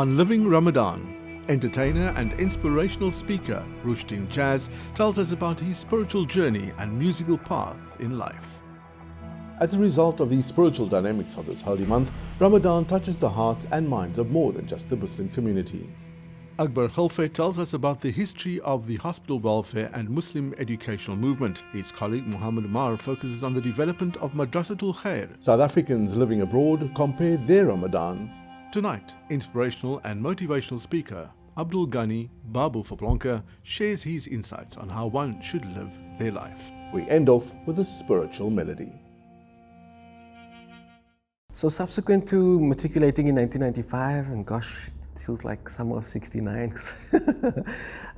On Living Ramadan, entertainer and inspirational speaker Roeshdien Jaz tells us about his spiritual journey and musical path in life. As a result of the spiritual dynamics of this holy month, Ramadan touches the hearts and minds of more than just the Muslim community. Akbar Khalfe tells us about the history of the hospital welfare and Muslim educational movement. His colleague Mohamed focuses on the development of Madrasatul Khair. South Africans living abroad compare their Ramadan. Tonight, inspirational and motivational speaker Abdul Ghani Babu Phoplonker shares his insights on how one should live their life. We end off with a spiritual melody. So subsequent to matriculating in 1995, and gosh, it feels like summer of 69.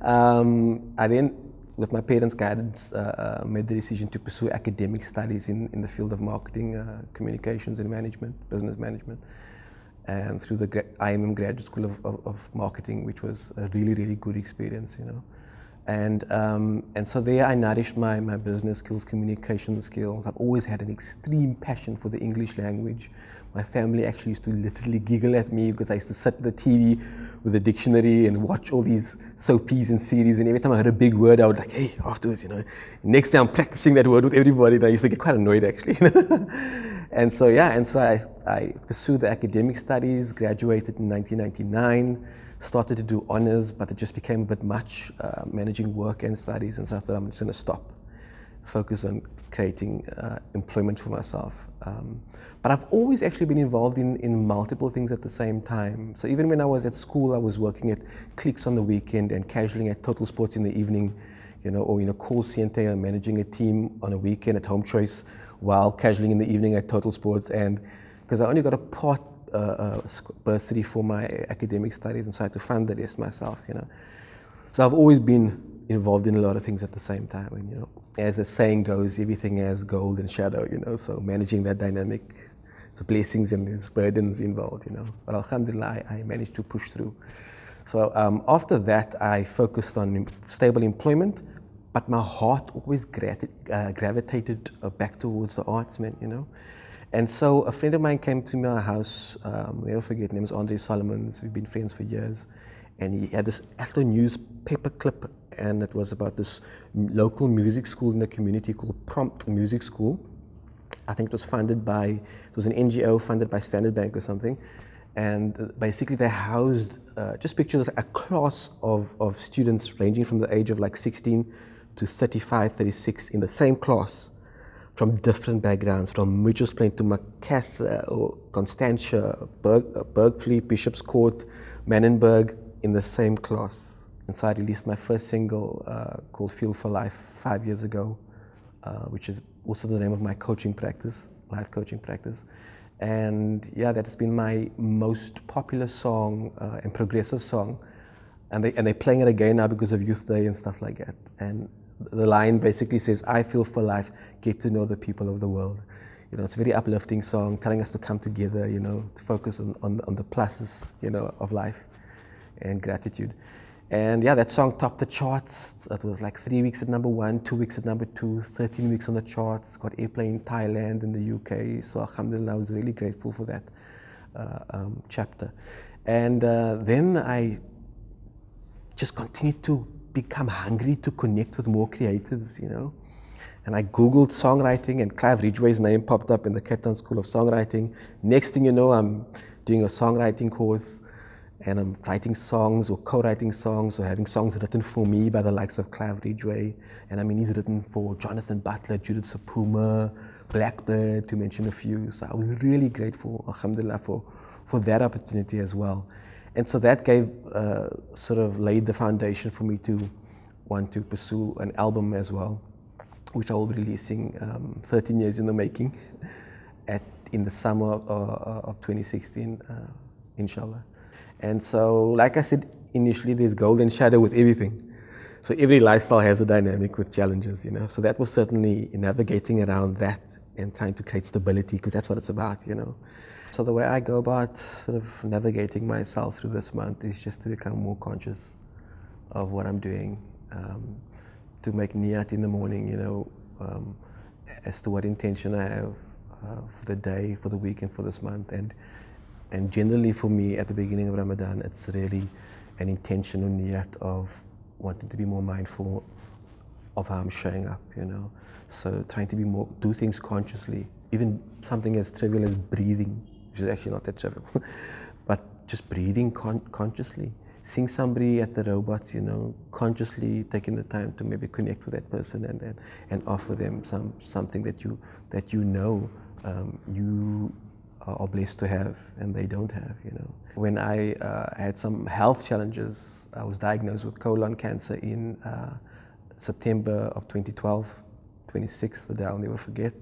I then, with my parents' guidance, made the decision to pursue academic studies in the field of marketing, communications and management, business management, and through the IMM Graduate School of Marketing, which was a really good experience, you know. And so there I nourished my business skills, communication skills. I've always had an extreme passion for the English language. My family actually used to literally giggle at me because I used to sit at the TV with a dictionary and watch all these soapies and series, and every time I heard a big word I would like, hey, afterwards, you know, next day I'm practicing that word with everybody, and I used to get quite annoyed actually. And so I pursued the academic studies, graduated in 1999, started to do honors, but it just became a bit much, managing work and studies, and so I said I'm just going to stop, focus on creating employment for myself. But I've always actually been involved in multiple things at the same time. So even when I was at school, I was working at Clicks on the weekend and casualing at Total Sports in the evening, you know, or in a call center managing a team on a weekend at Home Choice while casualing in the evening at Total Sports. And because I only got a part bursary for my academic studies, and so I had to fund the rest myself, you know. So I've always been involved in a lot of things at the same time, and you know, as the saying goes, everything has gold and shadow, you know, so managing that dynamic, the blessings and there's burdens involved, you know, but alhamdulillah, I managed to push through. So after that, I focused on stable employment, but my heart always gravitated back towards the arts, man, you know. And so a friend of mine came to my house, I'll never forget, his name was Andre Solomons, we've been friends for years, and he had this Atlo newspaper clip, and it was about this local music school in the community called Prompt Music School. I think it was it was an NGO funded by Standard Bank or something, and basically they housed, just picture this, a class of students ranging from the age of like 16 to 35, 36 in the same class, from different backgrounds, from Mitchells Plain to Macassar or Constantia, Bergfleet, Bishop's Court, Manenberg, in the same class. And so I released my first single called Feel for Life 5 years ago, which is also the name of my coaching practice, life coaching practice. And yeah, that has been my most popular song and progressive song. And they're playing it again now because of Youth Day and stuff like that. And the line basically says, I feel for life, get to know the people of the world. You know, it's a very uplifting song, telling us to come together, you know, to focus on the pluses, you know, of life and gratitude. And yeah, that song topped the charts. It was like 3 weeks at number 1, 2 weeks at number 2, 13 weeks on the charts, got airplay in Thailand and the UK. So alhamdulillah, I was really grateful for that chapter. And then I just continued to become hungry to connect with more creatives, you know. And I Googled songwriting, and Clive Ridgway's name popped up in the Cape Town School of Songwriting. Next thing you know, I'm doing a songwriting course, and I'm writing songs or co-writing songs or having songs written for me by the likes of Clive Ridgway. And I mean, he's written for Jonathan Butler, Judith Sapuma, Blackbird, to mention a few. So I was really grateful, alhamdulillah, for that opportunity as well. And so that gave, sort of laid the foundation for me to want to pursue an album as well, which I will be releasing 13 years in the making in the summer of 2016, inshallah. And so, like I said initially, there's gold and shadow with everything. So every lifestyle has a dynamic with challenges, you know. So that was certainly navigating around that and trying to create stability, because that's what it's about, you know. So the way I go about sort of navigating myself through this month is just to become more conscious of what I'm doing, to make niyat in the morning, you know, as to what intention I have for the day, for the week, and for this month. And And generally for me, at the beginning of Ramadan, it's really an intentional niyat of wanting to be more mindful of how I'm showing up, you know. So trying to be more, do things consciously, even something as trivial as breathing, which is actually not that trivial, but just breathing consciously. Seeing somebody at the robots, you know, consciously taking the time to maybe connect with that person and offer them something that you know you are blessed to have and they don't have, you know. When I had some health challenges, I was diagnosed with colon cancer in September of 2012, 26th, the day I'll never forget.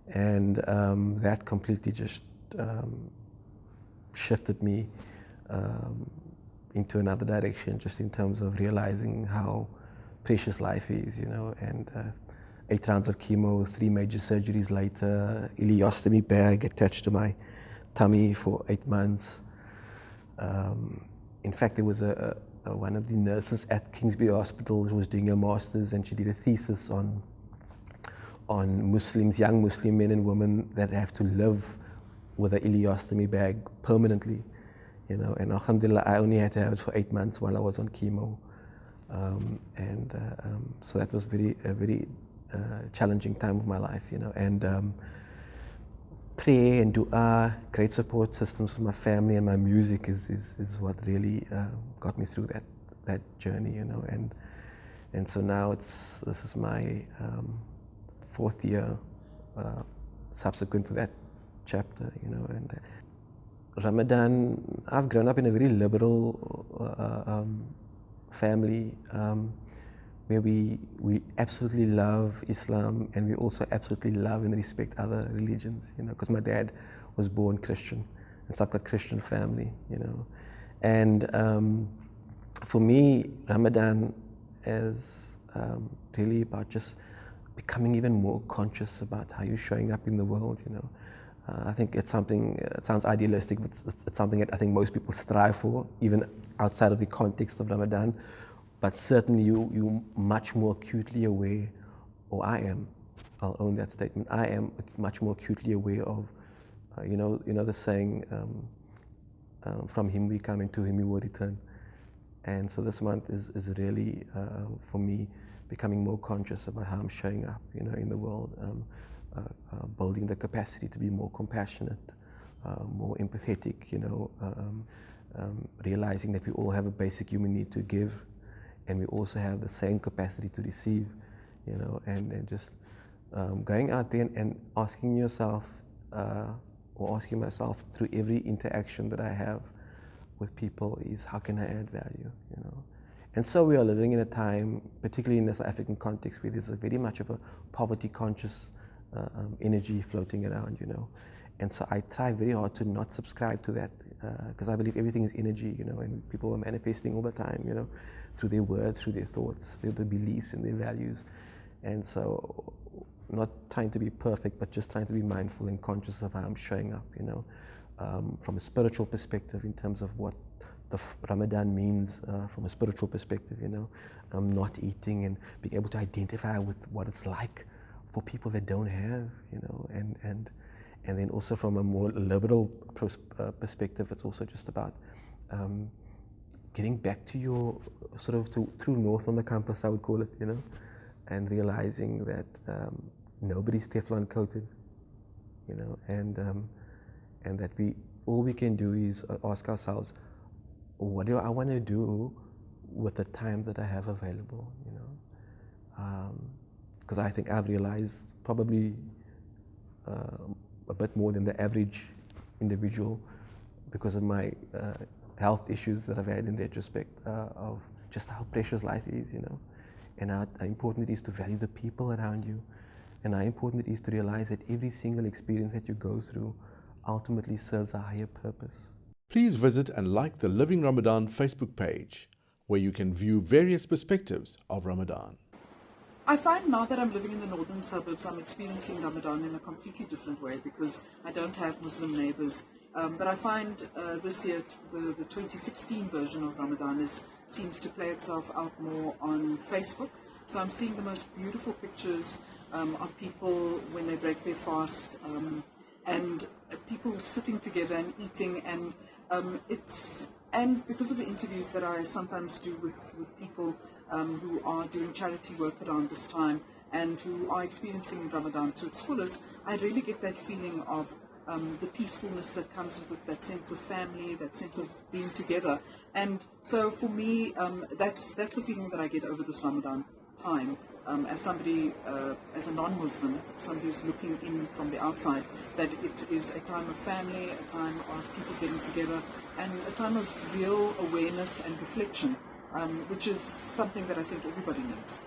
And that completely just shifted me into another direction, just in terms of realizing how precious life is, you know. And 8 rounds of chemo, 3 major surgeries later, ileostomy bag attached to my tummy for 8 months. In fact, there was one of the nurses at Kingsbury Hospital who was doing her master's, and she did a thesis on Muslims, young Muslim men and women that have to live with an ileostomy bag permanently, you know. And alhamdulillah, I only had to have it for 8 months while I was on chemo. So that was a very challenging time of my life, you know. And prayer and dua, great support systems for my family and my music is what really got me through that journey, you know. And so now this is my 4th year subsequent to that chapter, you know. And Ramadan, I've grown up in a very liberal family where we absolutely love Islam, and we also absolutely love and respect other religions, you know, because my dad was born Christian, and so I've got a Christian family, you know. And for me, Ramadan is really about just becoming even more conscious about how you're showing up in the world, you know. I think it's something, it sounds idealistic, but it's something that I think most people strive for, even outside of the context of Ramadan. But certainly you're much more acutely aware, or I am, I'll own that statement, I am much more acutely aware of, you know the saying, from him we come and to him we will return. And so this month is really, for me, becoming more conscious about how I'm showing up, you know, in the world, building the capacity to be more compassionate, more empathetic, you know, realizing that we all have a basic human need to give, and we also have the same capacity to receive, you know, and just going out there and asking yourself, or asking myself through every interaction that I have with people is, how can I add value, you know? And so we are living in a time, particularly in this African context, where there's a very much of a poverty-conscious energy floating around, you know. And so I try very hard to not subscribe to that, because I believe everything is energy, you know, and people are manifesting all the time, you know, through their words, through their thoughts, their beliefs and their values. And so not trying to be perfect, but just trying to be mindful and conscious of how I'm showing up, you know, from a spiritual perspective, in terms of what the Ramadan means from a spiritual perspective, you know, not eating and being able to identify with what it's like for people that don't have, you know, and then also from a more liberal perspective, it's also just about getting back to your sort of true north on the compass, I would call it, you know, and realizing that nobody's Teflon coated, you know, and that all we can do is ask ourselves, what do I want to do with the time that I have available, you know? Because I think I've realized probably a bit more than the average individual, because of my health issues that I've had in retrospect, of just how precious life is, you know, and how important it is to value the people around you, and how important it is to realize that every single experience that you go through ultimately serves a higher purpose. Please visit and like the Living Ramadan Facebook page, where you can view various perspectives of Ramadan. I find now that I'm living in the northern suburbs, I'm experiencing Ramadan in a completely different way, because I don't have Muslim neighbors. But I find this year the 2016 version of Ramadan seems to play itself out more on Facebook. So I'm seeing the most beautiful pictures of people when they break their fast, and people sitting together and eating, and and because of the interviews that I sometimes do with people who are doing charity work around this time and who are experiencing Ramadan to its fullest, I really get that feeling of the peacefulness that comes with it, that sense of family, that sense of being together. And so for me, that's a feeling that I get over this Ramadan time. As somebody, as a non-Muslim, somebody who's looking in from the outside, that it is a time of family, a time of people getting together, and a time of real awareness and reflection, which is something that I think everybody needs.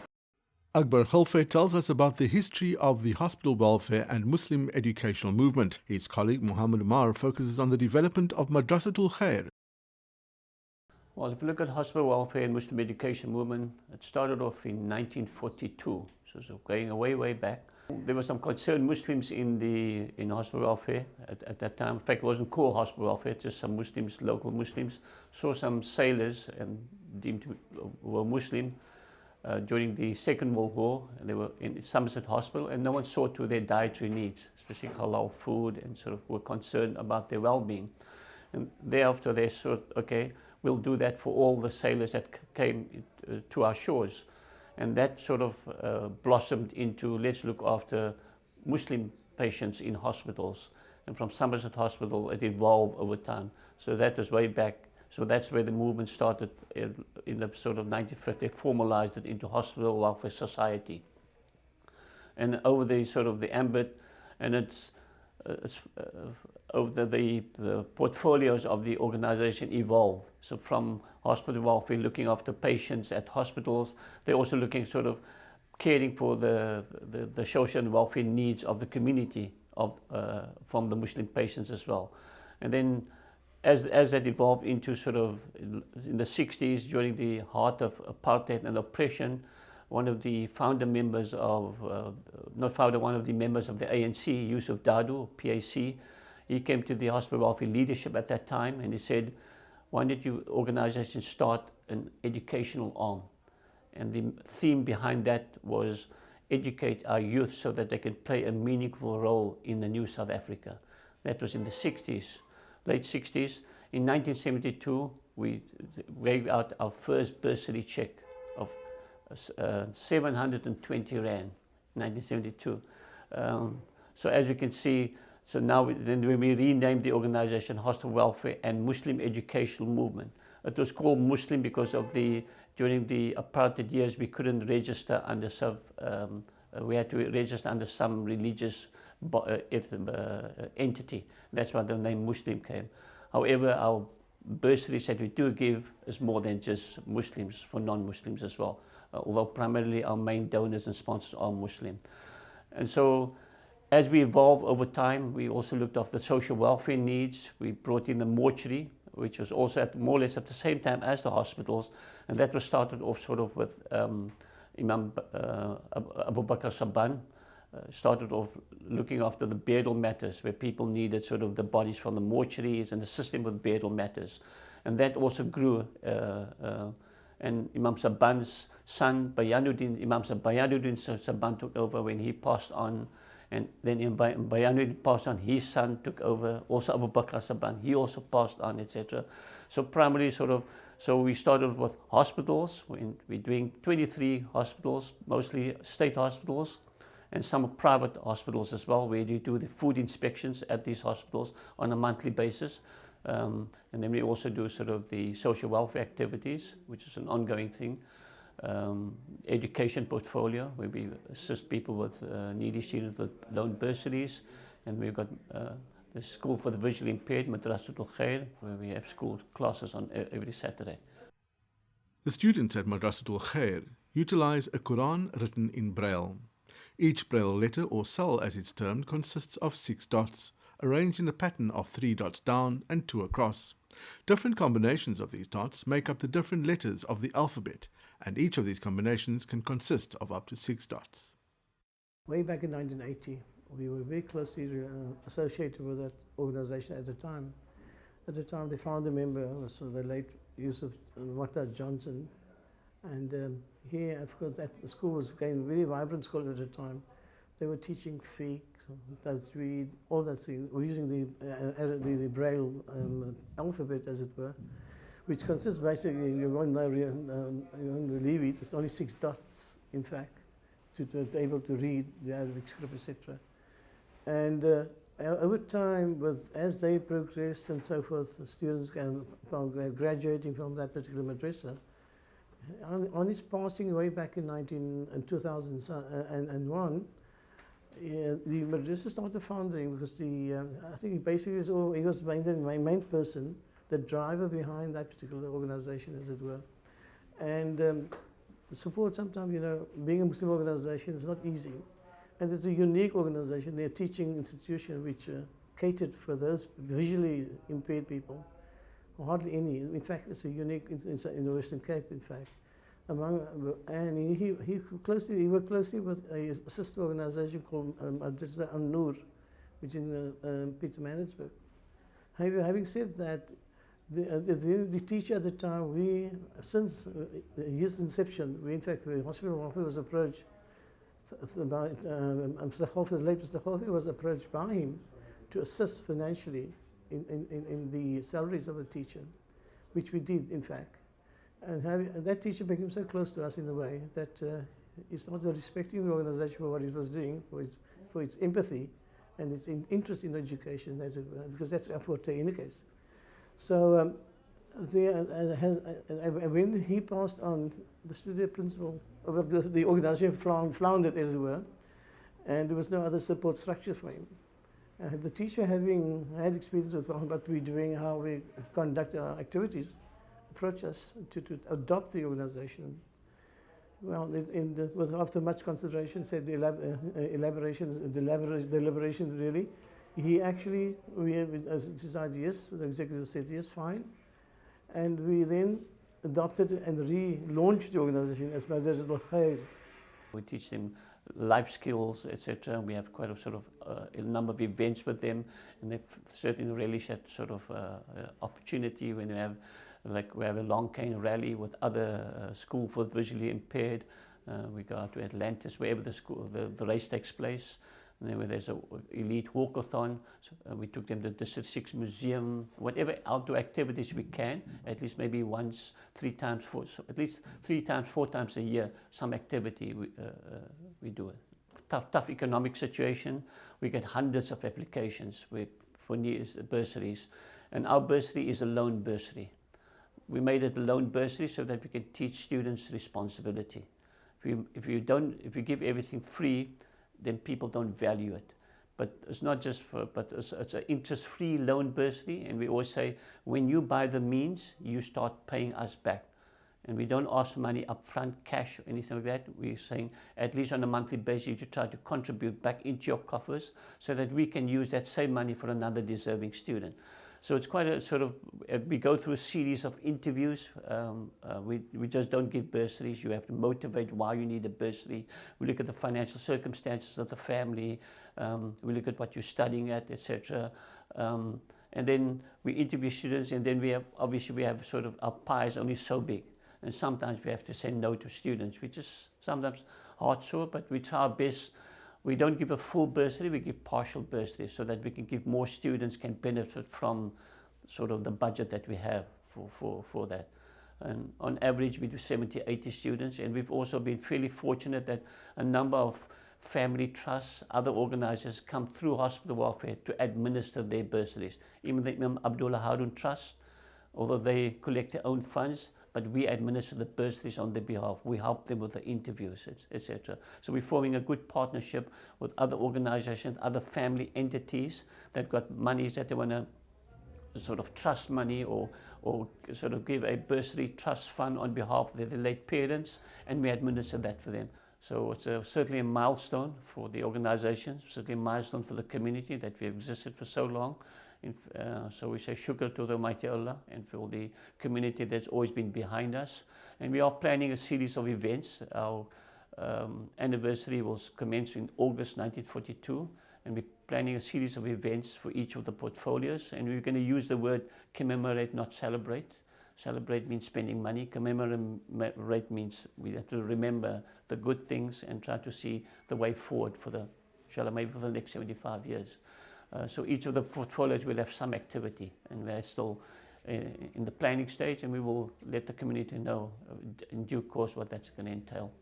Akbar Khalfe tells us about the history of the hospital welfare and Muslim educational movement. His colleague Mohamed Omar focuses on the development of Madrasatul Khair. Well, if you look at hospital welfare and Muslim education movement, it started off in 1942, so going way back. There were some concerned Muslims in hospital welfare at that time. In fact, it wasn't called hospital welfare, just some Muslims, local Muslims, saw some sailors and deemed to were Muslim during the Second World War, and they were in Somerset Hospital, and no one saw to their dietary needs, especially halal food, and sort of were concerned about their well-being. And thereafter they sort of, okay, we'll do that for all the sailors that came to our shores. And that sort of blossomed into, let's look after Muslim patients in hospitals. And from Somerset Hospital, it evolved over time. So that was way back. So that's where the movement started in the sort of 1950, formalized it into Hospital Welfare Society. And over the sort of the ambit, and it's over the portfolios of the organization evolved. So from hospital welfare, looking after patients at hospitals, they're also looking sort of caring for the social and welfare needs of the community from the Muslim patients as well. And then as that evolved into sort of in the 60s, during the heart of apartheid and oppression, one of the founder members of, one of the members of the ANC, Yusuf Dadu, PAC, he came to the hospital welfare leadership at that time, and he said, why don't you organizations start an educational arm? And the theme behind that was educate our youth so that they can play a meaningful role in the new South Africa. That was in the 60s, late 60s. In 1972, we gave out our first bursary check of 720 Rand, 1972. So as you can see, so now then when we renamed the organization Hospital Welfare and Muslim Educational Movement. It was called Muslim because of during the apartheid years we couldn't register under we had to register under some religious entity. That's why the name Muslim came. However, our bursaries that we do give is more than just Muslims, for non-Muslims as well. Although primarily our main donors and sponsors are Muslim. And so as we evolve over time, we also looked after social welfare needs. We brought in the mortuary, which was also more or less at the same time as the hospitals. And that was started off sort of with Imam Abu Bakr Saban. Started off looking after the burial matters, where people needed sort of the bodies from the mortuaries and assist them with burial matters. And that also grew. And Imam Saban's son, Imam Bayanuddin Saban took over when he passed on. And then Bayanuddin passed on, his son took over, also Abu Bakr Saban, he also passed on, etc. So primarily so we started with hospitals. We're doing 23 hospitals, mostly state hospitals, and some private hospitals as well, where you do the food inspections at these hospitals on a monthly basis. And then we also do sort of the social welfare activities, which is an ongoing thing. Education portfolio, where we assist people with needy students with loan bursaries, and we've got the school for the visually impaired, Madrasatul Khair, where we have school classes on every Saturday. The students at Madrasatul Khair utilize a Quran written in Braille. Each Braille letter, or cell as it's termed, consists of 6 dots, arranged in a pattern of 3 dots down and 2 across. Different combinations of these dots make up the different letters of the alphabet, and each of these combinations can consist of up to 6 dots. Way back in 1980, we were very closely associated with that organization at the time. At the time, the founder member was the late Yusuf Johnson, and he, of course, at the school was a very vibrant school at the time. They were teaching fiqh, does read, all that thing. We're using the Braille alphabet, as it were, which consists basically, you won't believe it, it's only 6 dots, in fact, to be able to read the Arabic script, etc. And over time, as they progressed and so forth, the students graduating from that particular madrasa, on his passing way back in 2001, the madrasa started foundering because I think he basically he was my main person, the driver behind that particular organization, as it were. And the support sometimes, being a Muslim organization is not easy. And it's a unique organization. They're a teaching institution which catered for those visually impaired people. Hardly any. In fact, it's a unique in the Western Cape, in fact. And he worked closely with a sister organization called Nur, which is in Pietermaritzburg. Having said that, the teacher at the time, since his inception, in fact, the hospital was approached by Mr. Khalfe, the late Mr. Khalfe was approached by him to assist financially in the salaries of the teacher, which we did, in fact. And that teacher became so close to us in a way that he started respecting the organization for what it was doing, for its empathy and its interest in education, as it were, because that's our forte in the case. So when he passed on, the studio principal, the organization floundered, as it were, and there was no other support structure for him. The teacher, having had experience with what we're doing, how we conduct our activities, approached us to adopt the organization. Well, after much consideration, said deliberation really, he actually, we decided yes, the executive said yes, fine. And we then adopted and relaunched the organization as Madrasat al-Khair. We teach them life skills, etc. We have quite a sort of a number of events with them, and they've certainly relished that sort of opportunity when we have a long cane rally with other schools for visually impaired. We go out to Atlantis, wherever the race takes place. And then where there's an elite walkathon, so, we took them to the District 6 Museum, whatever outdoor activities we can, at least maybe once, 3 times, at least 3 times, 4 times a year, some activity we do it. Tough economic situation. We get hundreds of applications for bursaries, and our bursary is a loan bursary. We made it a loan bursary so that we can teach students responsibility. If you give everything free, then people don't value it. But it's not just it's an interest-free loan bursary, and we always say, when you buy the means, you start paying us back. And we don't ask for money up front, cash or anything like that. We're saying, at least on a monthly basis, you try to contribute back into your coffers so that we can use that same money for another deserving student. So it's quite a sort of, we go through a series of interviews. We just don't give bursaries. You have to motivate why you need a bursary. We look at the financial circumstances of the family. We look at what you're studying at, etc. And then we interview students, and then we have sort of, our pie is only so big. And sometimes we have to say no to students, which is sometimes hard sore, but we try our best. We don't give a full bursary, we give partial bursaries so that we can give more students can benefit from sort of the budget that we have for that. And on average, we do 70, 80 students, and we've also been fairly fortunate that a number of family trusts, other organizers come through hospital welfare to administer their bursaries. Even the Imam Abdullah Harun Trust, although they collect their own funds, but we administer the bursaries on their behalf. We help them with the interviews, etc. So we're forming a good partnership with other organizations, other family entities that got monies that they want to sort of trust money or sort of give a bursary trust fund on behalf of their late parents, and we administer that for them. So it's certainly a milestone for the organization, certainly a milestone for the community that we have existed for so long. So we say shukr to the Almighty Allah and for the community that's always been behind us. And we are planning a series of events. Our anniversary will commence in August 1942, and we're planning a series of events for each of the portfolios, and we're going to use the word commemorate, not celebrate. Celebrate means spending money. Commemorate means we have to remember the good things and try to see the way forward for the inshallah, maybe for the next 75 years. So each of the portfolios will have some activity, and we're still in the planning stage, and we will let the community know in due course what that's going to entail.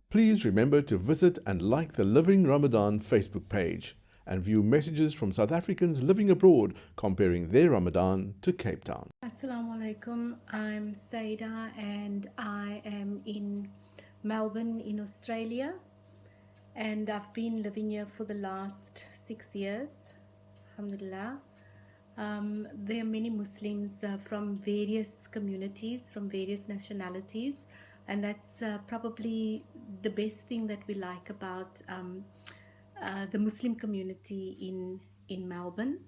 Please remember to visit and like the Living Ramadan Facebook page and view messages from South Africans living abroad comparing their Ramadan to Cape Town. Assalamu alaikum. I'm Sayeeda and I am in Melbourne in Australia, and I've been living here for the last 6 years, alhamdulillah. There are many Muslims from various communities, from various nationalities, and that's probably the best thing that we like about the Muslim community in Melbourne.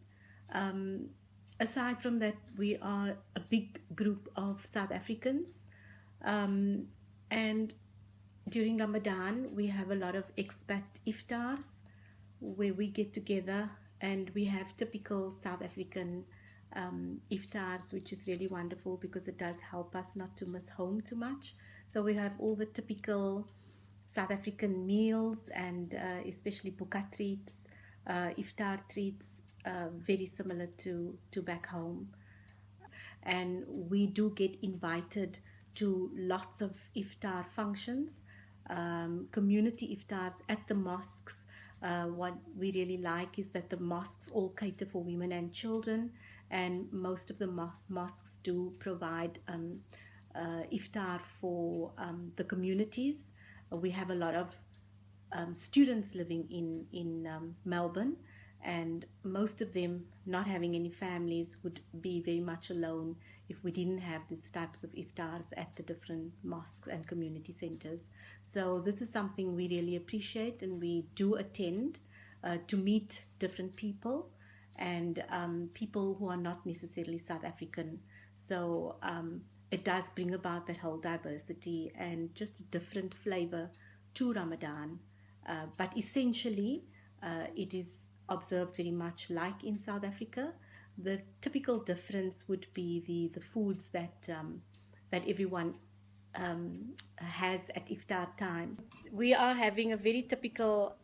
Aside from that, we are a big group of South Africans, and during Ramadan we have a lot of expat iftars where we get together and we have typical South African iftars, which is really wonderful because it does help us not to miss home too much. So we have all the typical South African meals and especially buka treats, iftar treats, very similar to back home. And we do get invited to lots of iftar functions, community iftars at the mosques. What we really like is that the mosques all cater for women and children, and most of the mosques do provide iftar for the communities. We have a lot of students living in Melbourne, and most of them not having any families would be very much alone if we didn't have these types of iftars at the different mosques and community centers. So this is something we really appreciate, and we do attend to meet different people and people who are not necessarily South African. So it does bring about that whole diversity and just a different flavor to Ramadan. But essentially, it is observed very much like in South Africa. The typical difference would be the foods that everyone has at iftar time. We are having a very typical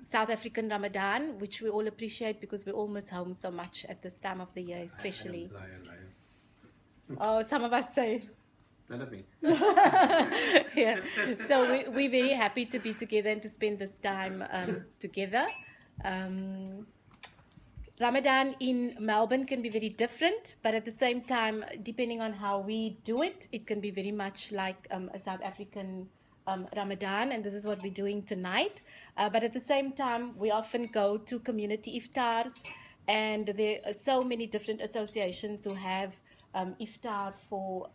South African Ramadan, which we all appreciate because we all miss home so much at this time of the year, especially. Oh, some of us say. Yeah. So we're very happy to be together and to spend this time together. Ramadan in Melbourne can be very different, but at the same time, depending on how we do it, it can be very much like a South African Ramadan, and this is what we're doing tonight. But at the same time, we often go to community iftars, and there are so many different associations who have iftar for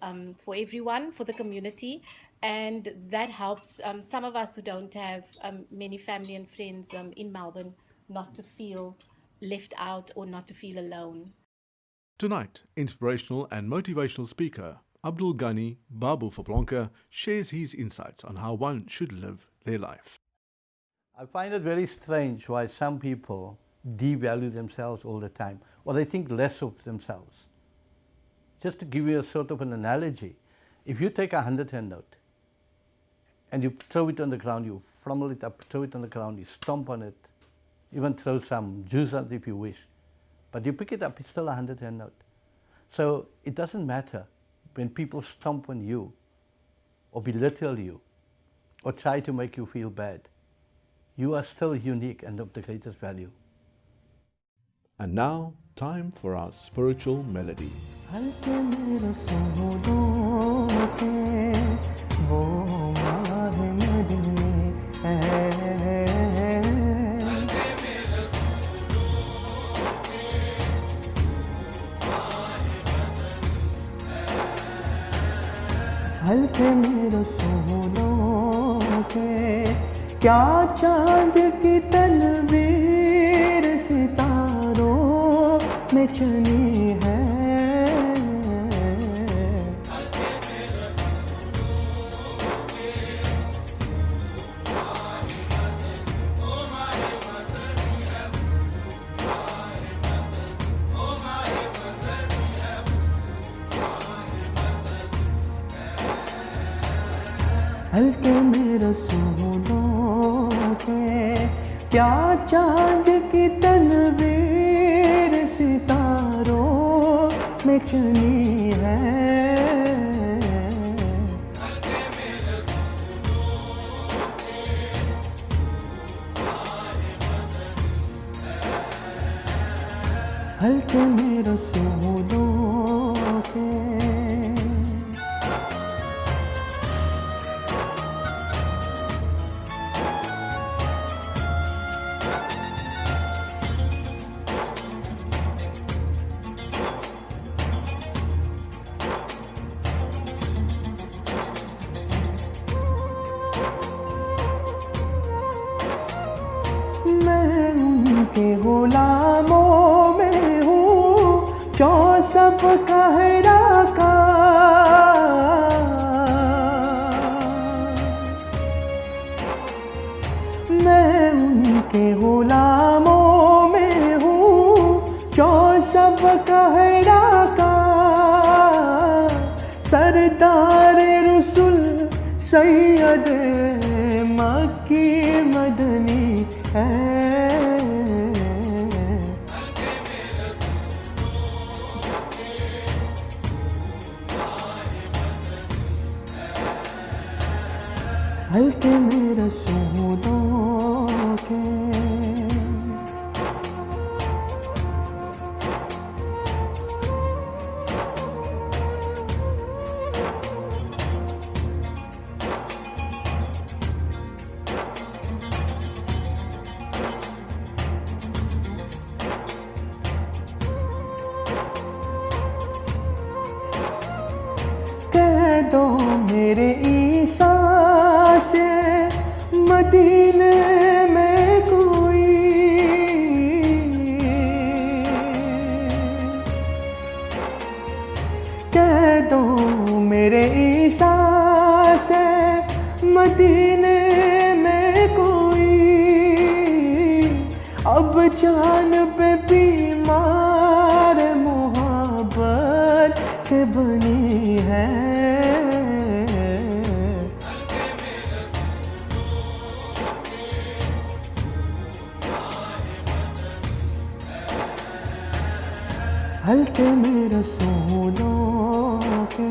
everyone, for the community, and that helps some of us who don't have many family and friends in Melbourne not to feel left out or not to feel alone. Tonight, inspirational and motivational speaker Abdul Ghani Babu Phoplonker shares his insights on how one should live their life. I find it very strange why some people devalue themselves all the time, or they think less of themselves. Just to give you a sort of an analogy, if you take a 100-cent note and you throw it on the ground, you fumble it up, throw it on the ground, you stomp on it, even throw some juice on it if you wish, but you pick it up, it's still a 100-cent note. So it doesn't matter when people stomp on you or belittle you or try to make you feel bad. You are still unique and of the greatest value. And now, time for our spiritual melody. हल्के मेरे सोनों के क्या चांद की तनवीर सितारों में चली है हल्के मेरे सोनों के क्या चांद की तनवीर सितारों में चली है। हल्के में रसूलों के मैं उनके गुलामों में हूँ जो सब कहरा का। मैं उनके गुलामों में हूँ जो सब कहरा का। सरदार रसूल सैयद मक्की मदनी है। हल्के में रसूलों के कह दो मेरे ईसा से मदीने में कोई कह दो मेरे ईसा से मदीने में कोई अब जान पे बीमार मोहब्बत से बनी है। हल्के में रसूलों के